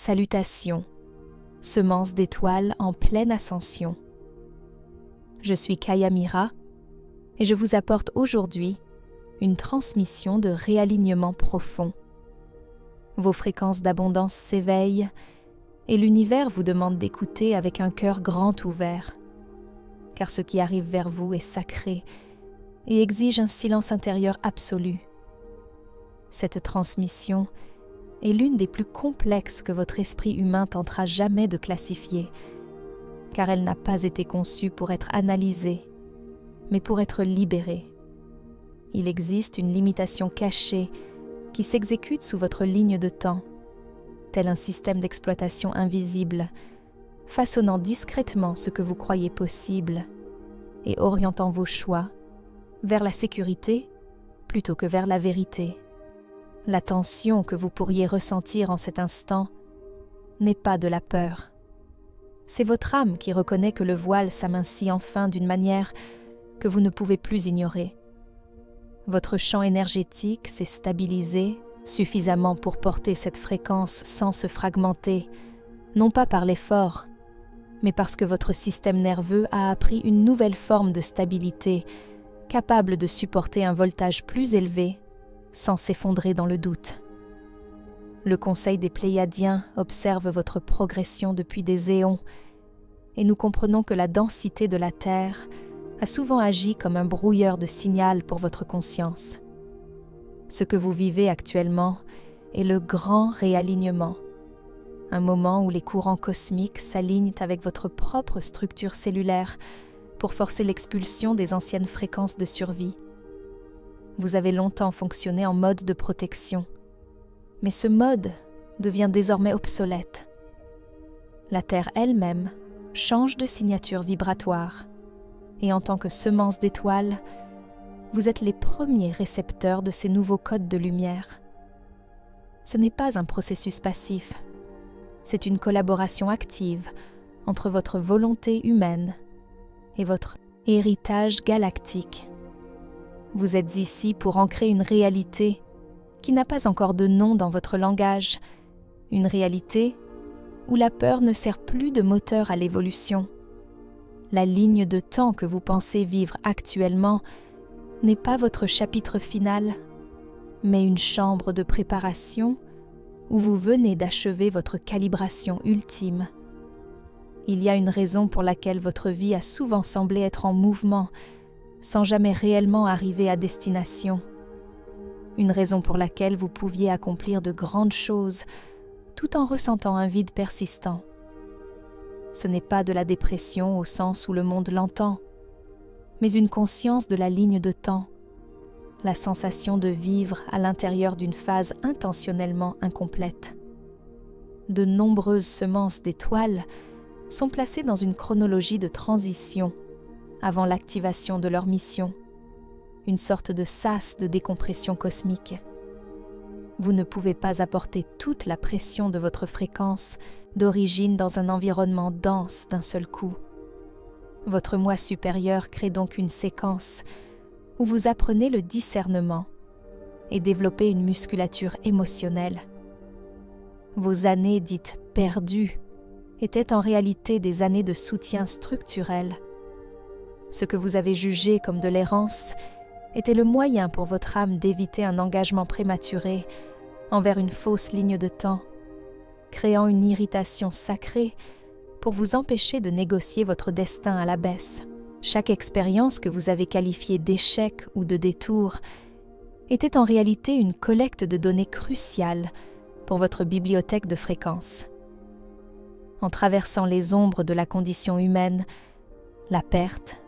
Salutations, semence d'étoiles en pleine ascension. Je suis Kaya Mira et je vous apporte aujourd'hui une transmission de réalignement profond. Vos fréquences d'abondance s'éveillent et l'univers vous demande d'écouter avec un cœur grand ouvert, car ce qui arrive vers vous est sacré et exige un silence intérieur absolu. Cette transmission est l'une des plus complexes que votre esprit humain tentera jamais de classifier, car elle n'a pas été conçue pour être analysée, mais pour être libérée. Il existe une limitation cachée qui s'exécute sous votre ligne de temps, tel un système d'exploitation invisible, façonnant discrètement ce que vous croyez possible et orientant vos choix vers la sécurité plutôt que vers la vérité. La tension que vous pourriez ressentir en cet instant n'est pas de la peur. C'est votre âme qui reconnaît que le voile s'amincit enfin d'une manière que vous ne pouvez plus ignorer. Votre champ énergétique s'est stabilisé suffisamment pour porter cette fréquence sans se fragmenter, non pas par l'effort, mais parce que votre système nerveux a appris une nouvelle forme de stabilité, capable de supporter un voltage plus élevé sans s'effondrer dans le doute. Le Conseil des Pléiadiens observe votre progression depuis des éons et nous comprenons que la densité de la Terre a souvent agi comme un brouilleur de signal pour votre conscience. Ce que vous vivez actuellement est le grand réalignement, un moment où les courants cosmiques s'alignent avec votre propre structure cellulaire pour forcer l'expulsion des anciennes fréquences de survie. Vous avez longtemps fonctionné en mode de protection, mais ce mode devient désormais obsolète. La Terre elle-même change de signature vibratoire, et en tant que semence d'étoiles, vous êtes les premiers récepteurs de ces nouveaux codes de lumière. Ce n'est pas un processus passif, c'est une collaboration active entre votre volonté humaine et votre héritage galactique. Vous êtes ici pour ancrer une réalité qui n'a pas encore de nom dans votre langage, une réalité où la peur ne sert plus de moteur à l'évolution. La ligne de temps que vous pensez vivre actuellement n'est pas votre chapitre final, mais une chambre de préparation où vous venez d'achever votre calibration ultime. Il y a une raison pour laquelle votre vie a souvent semblé être en mouvement, sans jamais réellement arriver à destination. Une raison pour laquelle vous pouviez accomplir de grandes choses tout en ressentant un vide persistant. Ce n'est pas de la dépression au sens où le monde l'entend, mais une conscience de la ligne de temps, la sensation de vivre à l'intérieur d'une phase intentionnellement incomplète. De nombreuses semences d'étoiles sont placées dans une chronologie de transition avant l'activation de leur mission, une sorte de sas de décompression cosmique. Vous ne pouvez pas apporter toute la pression de votre fréquence d'origine dans un environnement dense d'un seul coup. Votre moi supérieur crée donc une séquence où vous apprenez le discernement et développez une musculature émotionnelle. Vos années dites perdues étaient en réalité des années de soutien structurel. Ce que vous avez jugé comme de l'errance était le moyen pour votre âme d'éviter un engagement prématuré envers une fausse ligne de temps, créant une irritation sacrée pour vous empêcher de négocier votre destin à la baisse. Chaque expérience que vous avez qualifiée d'échec ou de détour était en réalité une collecte de données cruciales pour votre bibliothèque de fréquences. En traversant les ombres de la condition humaine, la perte,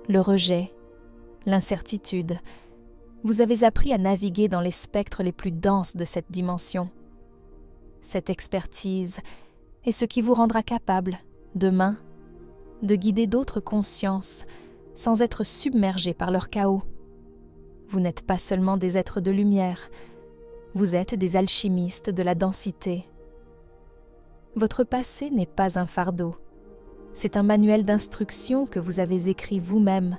le rejet, l'incertitude, vous avez appris à naviguer dans les spectres les plus denses de cette dimension. Cette expertise est ce qui vous rendra capable, demain, de guider d'autres consciences sans être submergés par leur chaos. Vous n'êtes pas seulement des êtres de lumière, vous êtes des alchimistes de la densité. Votre passé n'est pas un fardeau, c'est un manuel d'instruction que vous avez écrit vous-même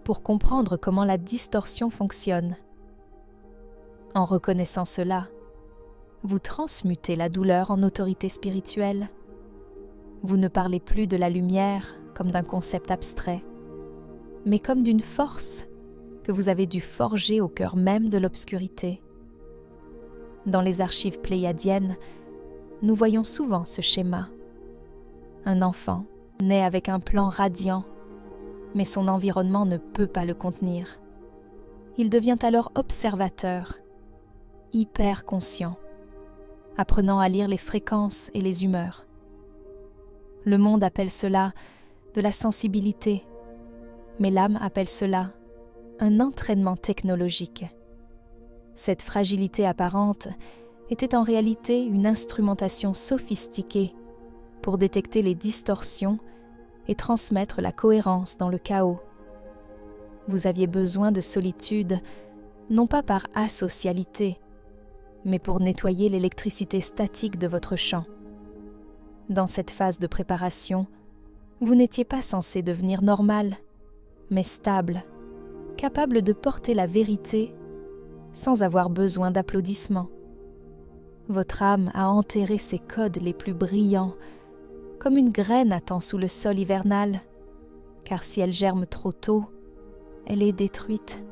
pour comprendre comment la distorsion fonctionne. En reconnaissant cela, Vous transmutez la douleur en autorité spirituelle. Vous ne parlez plus de la lumière comme d'un concept abstrait, mais comme d'une force que vous avez dû forger au cœur même de l'obscurité. Dans les archives pléiadiennes, nous voyons souvent ce schéma. Un enfant naît avec un plan radiant, mais son environnement ne peut pas le contenir. Il devient alors observateur, hyper conscient, apprenant à lire les fréquences et les humeurs. Le monde appelle cela de la sensibilité, mais l'âme appelle cela un entraînement technologique. Cette fragilité apparente était en réalité une instrumentation sophistiquée pour détecter les distorsions et transmettre la cohérence dans le chaos. Vous aviez besoin de solitude, non pas par asocialité, mais pour nettoyer l'électricité statique de votre champ. Dans cette phase de préparation, vous n'étiez pas censé devenir normal, mais stable, capable de porter la vérité sans avoir besoin d'applaudissements. Votre âme a enterré ses codes les plus brillants, comme une graine attend sous le sol hivernal, car si elle germe trop tôt, elle est détruite.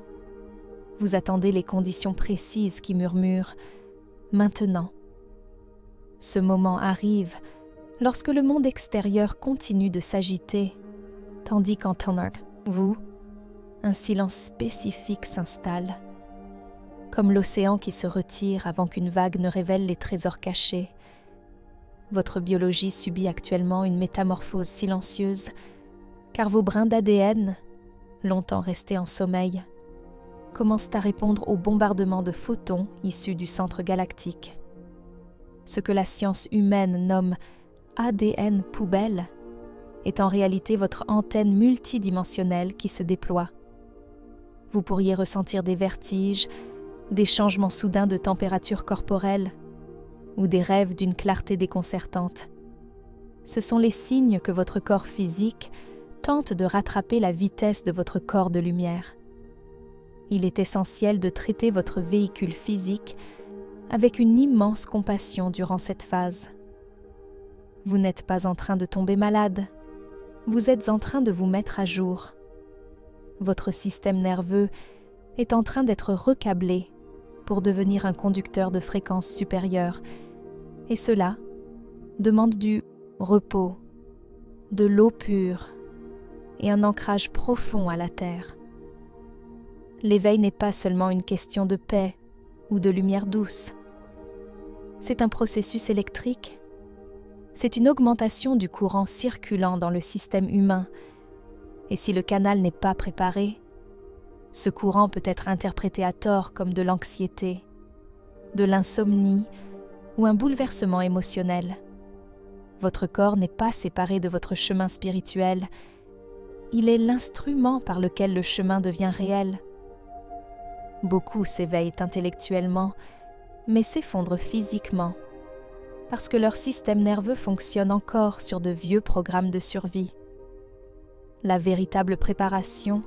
Vous attendez les conditions précises qui murmurent « maintenant ». Ce moment arrive lorsque le monde extérieur continue de s'agiter, tandis qu'en vous, un silence spécifique s'installe, comme l'océan qui se retire avant qu'une vague ne révèle les trésors cachés. Votre biologie subit actuellement une métamorphose silencieuse, car vos brins d'ADN, longtemps restés en sommeil, commencent à répondre aux bombardements de photons issus du centre galactique. Ce que la science humaine nomme ADN poubelle est en réalité votre antenne multidimensionnelle qui se déploie. Vous pourriez ressentir des vertiges, des changements soudains de température corporelle ou des rêves d'une clarté déconcertante. Ce sont les signes que votre corps physique tente de rattraper la vitesse de votre corps de lumière. Il est essentiel de traiter votre véhicule physique avec une immense compassion durant cette phase. Vous n'êtes pas en train de tomber malade, vous êtes en train de vous mettre à jour. Votre système nerveux est en train d'être recablé pour devenir un conducteur de fréquence supérieure, et cela demande du repos, de l'eau pure et un ancrage profond à la terre. L'éveil n'est pas seulement une question de paix ou de lumière douce. C'est un processus électrique. C'est une augmentation du courant circulant dans le système humain, et si le canal n'est pas préparé, ce courant peut être interprété à tort comme de l'anxiété, de l'insomnie ou un bouleversement émotionnel. Votre corps n'est pas séparé de votre chemin spirituel, il est l'instrument par lequel le chemin devient réel. Beaucoup s'éveillent intellectuellement, mais s'effondrent physiquement, parce que leur système nerveux fonctionne encore sur de vieux programmes de survie. La véritable préparation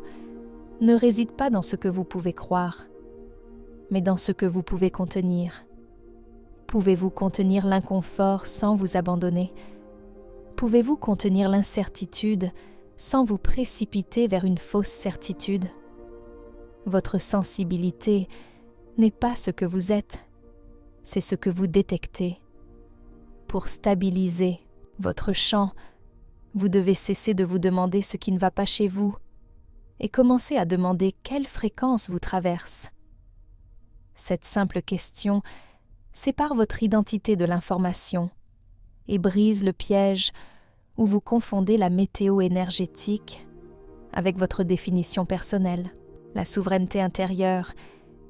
ne réside pas dans ce que vous pouvez croire, mais dans ce que vous pouvez contenir. Pouvez-vous contenir l'inconfort sans vous abandonner? Pouvez-vous contenir l'incertitude sans vous précipiter vers une fausse certitude? Votre sensibilité n'est pas ce que vous êtes, c'est ce que vous détectez. Pour stabiliser votre champ, vous devez cesser de vous demander ce qui ne va pas chez vous et commencer à demander quelle fréquence vous traverse. Cette simple question sépare votre identité de l'information et brise le piège où vous confondez la météo énergétique avec votre définition personnelle, la souveraineté intérieure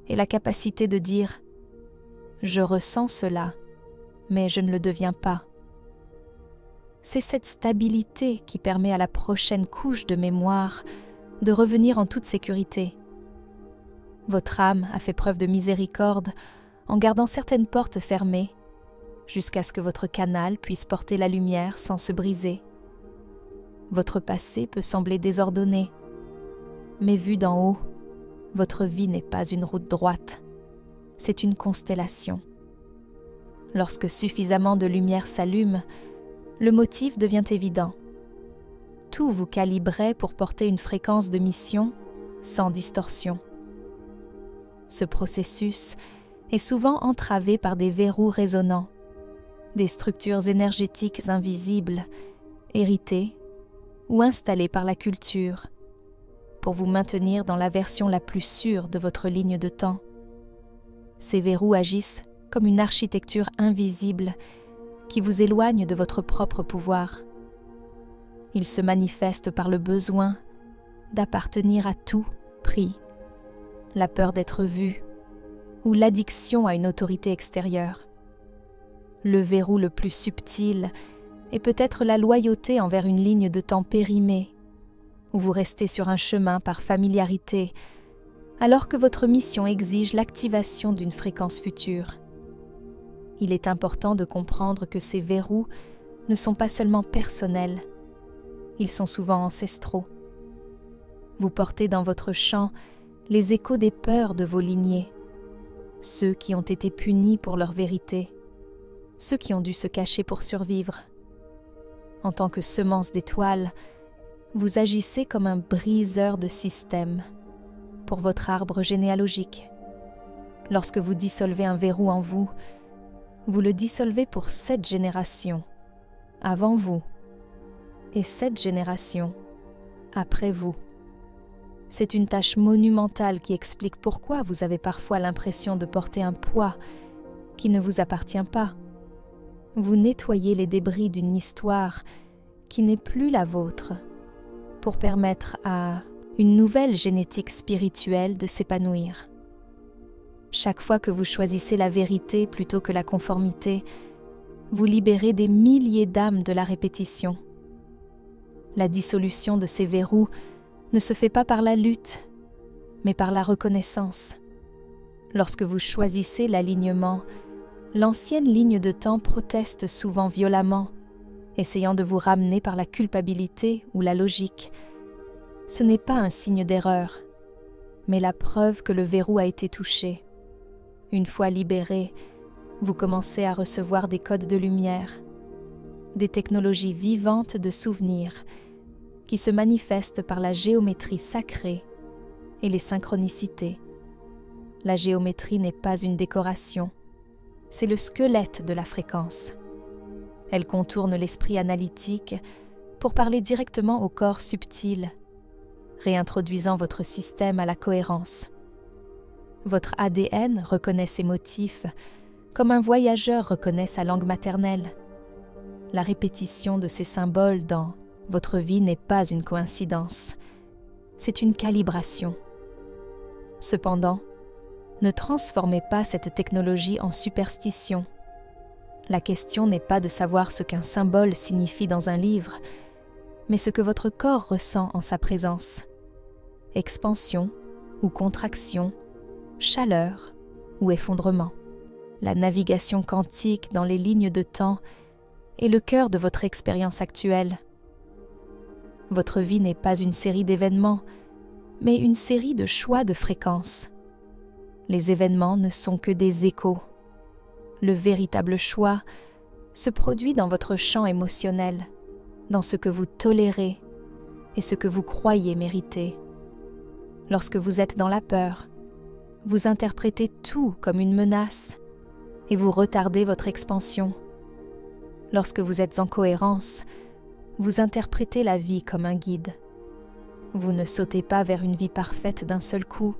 et la capacité de dire « je ressens cela, mais je ne le deviens pas ». C'est cette stabilité qui permet à la prochaine couche de mémoire de revenir en toute sécurité. Votre âme a fait preuve de miséricorde en gardant certaines portes fermées jusqu'à ce que votre canal puisse porter la lumière sans se briser. Votre passé peut sembler désordonné, mais vu d'en haut, votre vie n'est pas une route droite, c'est une constellation. Lorsque suffisamment de lumière s'allume, le motif devient évident. Tout vous calibrait pour porter une fréquence de mission sans distorsion. Ce processus est souvent entravé par des verrous résonnants, des structures énergétiques invisibles, héritées ou installées par la culture, pour vous maintenir dans la version la plus sûre de votre ligne de temps. Ces verrous agissent comme une architecture invisible qui vous éloigne de votre propre pouvoir. Ils se manifestent par le besoin d'appartenir à tout prix, la peur d'être vu ou l'addiction à une autorité extérieure. Le verrou le plus subtil est peut-être la loyauté envers une ligne de temps périmée, où vous restez sur un chemin par familiarité, alors que votre mission exige l'activation d'une fréquence future. Il est important de comprendre que ces verrous ne sont pas seulement personnels, ils sont souvent ancestraux. Vous portez dans votre champ les échos des peurs de vos lignées, ceux qui ont été punis pour leur vérité, ceux qui ont dû se cacher pour survivre. En tant que semence d'étoiles, vous agissez comme un briseur de système pour votre arbre généalogique. Lorsque vous dissolvez un verrou en vous, vous le dissolvez pour 7 générations avant vous et 7 générations après vous. C'est une tâche monumentale qui explique pourquoi vous avez parfois l'impression de porter un poids qui ne vous appartient pas. Vous nettoyez les débris d'une histoire qui n'est plus la vôtre pour permettre à une nouvelle génétique spirituelle de s'épanouir. Chaque fois que vous choisissez la vérité plutôt que la conformité, vous libérez des milliers d'âmes de la répétition. La dissolution de ces verrous ne se fait pas par la lutte, mais par la reconnaissance. Lorsque vous choisissez l'alignement, l'ancienne ligne de temps proteste souvent violemment, essayant de vous ramener par la culpabilité ou la logique. Ce n'est pas un signe d'erreur, mais la preuve que le verrou a été touché. Une fois libéré, vous commencez à recevoir des codes de lumière, des technologies vivantes de souvenirs qui se manifestent par la géométrie sacrée et les synchronicités. La géométrie n'est pas une décoration, c'est le squelette de la fréquence. Elle contourne l'esprit analytique pour parler directement au corps subtil, réintroduisant votre système à la cohérence. Votre ADN reconnaît ses motifs comme un voyageur reconnaît sa langue maternelle. La répétition de ces symboles dans votre vie n'est pas une coïncidence, c'est une calibration. Cependant, ne transformez pas cette technologie en superstition. La question n'est pas de savoir ce qu'un symbole signifie dans un livre, mais ce que votre corps ressent en sa présence. Expansion ou contraction, chaleur ou effondrement. La navigation quantique dans les lignes de temps est le cœur de votre expérience actuelle. Votre vie n'est pas une série d'événements, mais une série de choix de fréquences. Les événements ne sont que des échos. Le véritable choix se produit dans votre champ émotionnel, dans ce que vous tolérez et ce que vous croyez mériter. Lorsque vous êtes dans la peur, vous interprétez tout comme une menace et vous retardez votre expansion. Lorsque vous êtes en cohérence, vous interprétez la vie comme un guide. Vous ne sautez pas vers une vie parfaite d'un seul coup.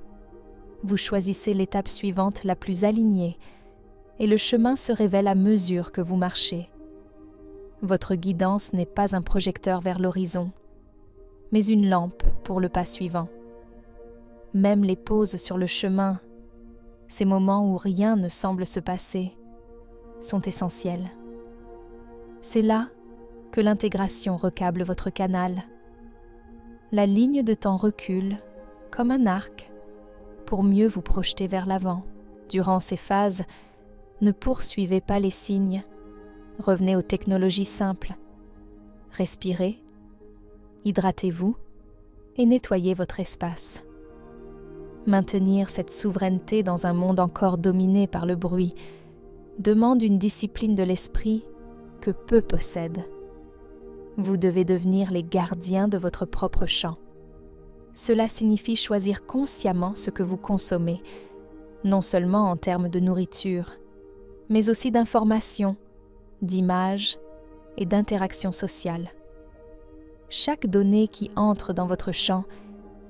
Vous choisissez l'étape suivante la plus alignée et le chemin se révèle à mesure que vous marchez. Votre guidance n'est pas un projecteur vers l'horizon, mais une lampe pour le pas suivant. Même les pauses sur le chemin, ces moments où rien ne semble se passer, sont essentiels. C'est là que l'intégration recable votre canal. La ligne de temps recule comme un arc pour mieux vous projeter vers l'avant. Durant ces phases, ne poursuivez pas les signes. Revenez aux technologies simples. Respirez, hydratez-vous et nettoyez votre espace. Maintenir cette souveraineté dans un monde encore dominé par le bruit demande une discipline de l'esprit que peu possèdent. Vous devez devenir les gardiens de votre propre champ. Cela signifie choisir consciemment ce que vous consommez, non seulement en termes de nourriture, mais aussi d'informations, d'images et d'interactions sociales. Chaque donnée qui entre dans votre champ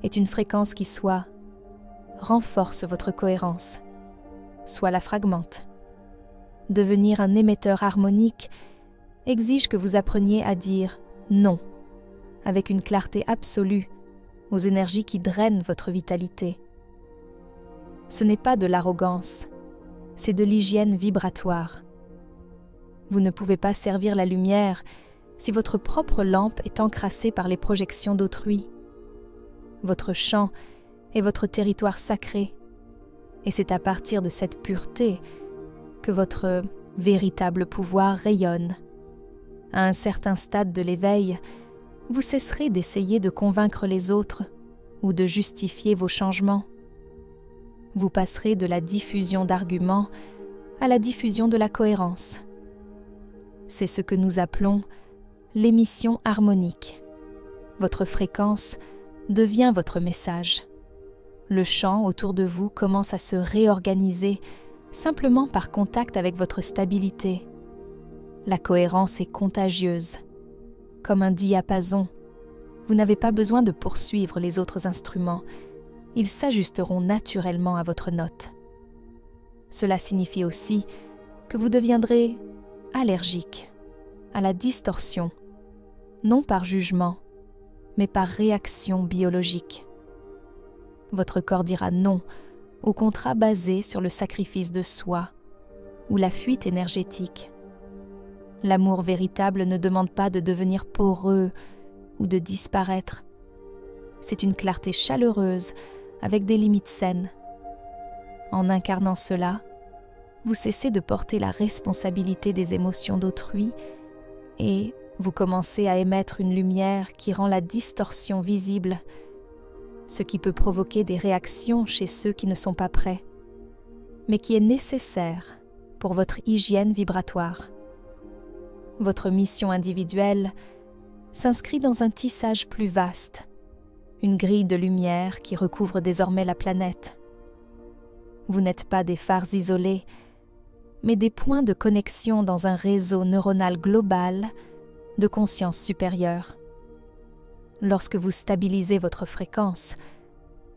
est une fréquence qui soit renforce votre cohérence, soit la fragmente. Devenir un émetteur harmonique exige que vous appreniez à dire non, avec une clarté absolue, aux énergies qui drainent votre vitalité. Ce n'est pas de l'arrogance, c'est de l'hygiène vibratoire. Vous ne pouvez pas servir la lumière si votre propre lampe est encrassée par les projections d'autrui. Votre champ est votre territoire sacré, et c'est à partir de cette pureté que votre véritable pouvoir rayonne. À un certain stade de l'éveil, vous cesserez d'essayer de convaincre les autres ou de justifier vos changements. Vous passerez de la diffusion d'arguments à la diffusion de la cohérence. C'est ce que nous appelons l'émission harmonique. Votre fréquence devient votre message. Le champ autour de vous commence à se réorganiser simplement par contact avec votre stabilité. La cohérence est contagieuse. Comme un diapason, vous n'avez pas besoin de poursuivre les autres instruments. Ils s'ajusteront naturellement à votre note. Cela signifie aussi que vous deviendrez allergique à la distorsion, non par jugement, mais par réaction biologique. Votre corps dira non au contrat basé sur le sacrifice de soi ou la fuite énergétique. L'amour véritable ne demande pas de devenir poreux ou de disparaître. C'est une clarté chaleureuse avec des limites saines. En incarnant cela, vous cessez de porter la responsabilité des émotions d'autrui et vous commencez à émettre une lumière qui rend la distorsion visible, ce qui peut provoquer des réactions chez ceux qui ne sont pas prêts, mais qui est nécessaire pour votre hygiène vibratoire. Votre mission individuelle s'inscrit dans un tissage plus vaste, une grille de lumière qui recouvre désormais la planète. Vous n'êtes pas des phares isolés, mais des points de connexion dans un réseau neuronal global de conscience supérieure. Lorsque vous stabilisez votre fréquence,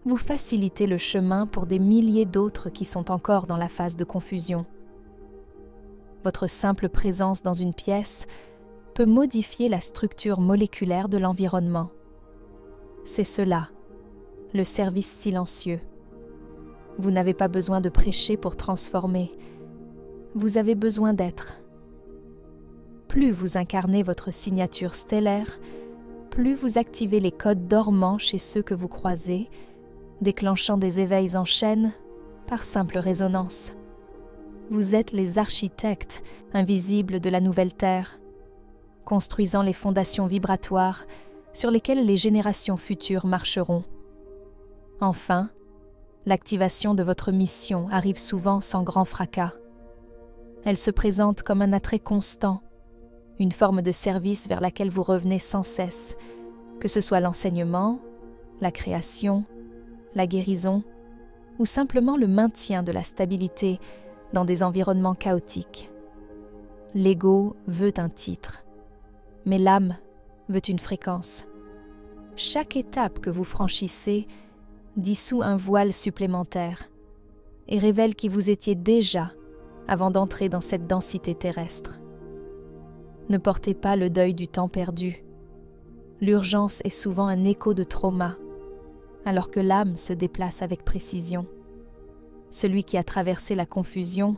vous facilitez le chemin pour des milliers d'autres qui sont encore dans la phase de confusion. Votre simple présence dans une pièce peut modifier la structure moléculaire de l'environnement. C'est cela, le service silencieux. Vous n'avez pas besoin de prêcher pour transformer. Vous avez besoin d'être. Plus vous incarnez votre signature stellaire, plus vous activez les codes dormants chez ceux que vous croisez, déclenchant des éveils en chaîne par simple résonance. Vous êtes les architectes invisibles de la nouvelle Terre, construisant les fondations vibratoires sur lesquelles les générations futures marcheront. Enfin, l'activation de votre mission arrive souvent sans grand fracas. Elle se présente comme un attrait constant, une forme de service vers laquelle vous revenez sans cesse, que ce soit l'enseignement, la création, la guérison ou simplement le maintien de la stabilité dans des environnements chaotiques. L'ego veut un titre, mais l'âme veut une fréquence. Chaque étape que vous franchissez dissout un voile supplémentaire et révèle qui vous étiez déjà avant d'entrer dans cette densité terrestre. Ne portez pas le deuil du temps perdu. L'urgence est souvent un écho de trauma, alors que l'âme se déplace avec précision. Celui qui a traversé la confusion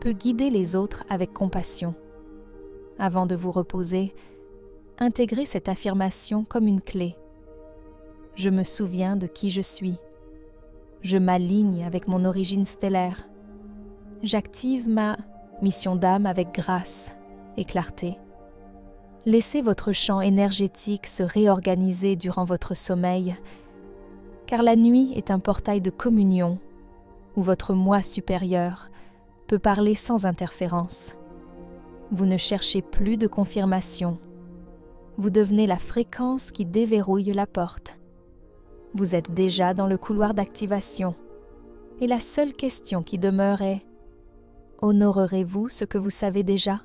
peut guider les autres avec compassion. Avant de vous reposer, intégrez cette affirmation comme une clé. Je me souviens de qui je suis. Je m'aligne avec mon origine stellaire. J'active ma mission d'âme avec grâce et clarté. Laissez votre champ énergétique se réorganiser durant votre sommeil, car la nuit est un portail de communion où votre moi supérieur peut parler sans interférence. Vous ne cherchez plus de confirmation. Vous devenez la fréquence qui déverrouille la porte. Vous êtes déjà dans le couloir d'activation. Et la seule question qui demeure est: honorerez-vous ce que vous savez déjà ?